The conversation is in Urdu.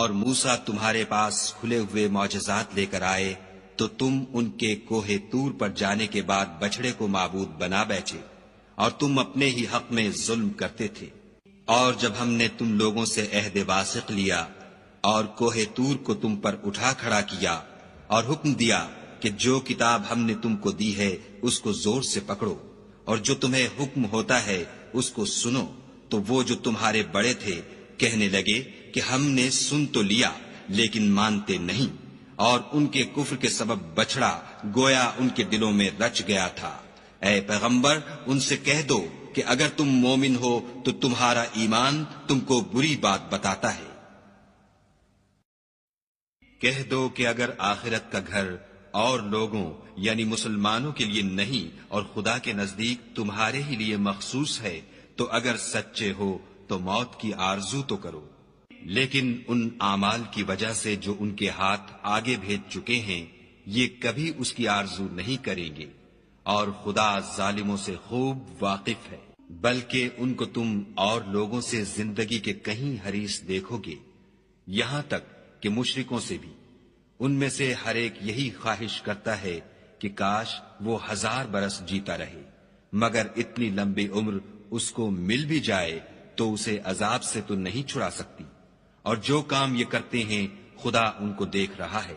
اور موسیٰ تمہارے پاس کھلے ہوئے معجزات لے کر آئے تو تم ان کے کوہ طور پر جانے کے بعد بچڑے کو معبود بنا بیٹھے اور تم اپنے ہی حق میں ظلم کرتے تھے۔ اور جب ہم نے تم لوگوں سے عہد واثق لیا اور کوہ طور کو تم پر اٹھا کھڑا کیا اور حکم دیا کہ جو کتاب ہم نے تم کو دی ہے اس کو زور سے پکڑو اور جو تمہیں حکم ہوتا ہے اس کو سنو، تو وہ جو تمہارے بڑے تھے کہنے لگے کہ ہم نے سن تو لیا لیکن مانتے نہیں، اور ان کے کفر کے سبب بچڑا گویا ان کے دلوں میں رچ گیا تھا۔ اے پیغمبر ان سے کہہ دو کہ اگر تم مومن ہو تو تمہارا ایمان تم کو بری بات بتاتا ہے۔ کہہ دو کہ اگر آخرت کا گھر اور لوگوں یعنی مسلمانوں کے لیے نہیں اور خدا کے نزدیک تمہارے ہی لیے مخصوص ہے تو اگر سچے ہو تو موت کی آرزو تو کرو، لیکن ان اعمال کی وجہ سے جو ان کے ہاتھ آگے بھیج چکے ہیں یہ کبھی اس کی آرزو نہیں کریں گے، اور خدا ظالموں سے خوب واقف ہے۔ بلکہ ان کو تم اور لوگوں سے زندگی کے کہیں حریص دیکھو گے، یہاں تک کہ مشرکوں سے بھی۔ ان میں سے ہر ایک یہی خواہش کرتا ہے کہ کاش وہ 1000 برس جیتا رہے، مگر اتنی لمبی عمر اس کو مل بھی جائے تو اسے عذاب سے تو نہیں چھڑا سکتی، اور جو کام یہ کرتے ہیں خدا ان کو دیکھ رہا ہے۔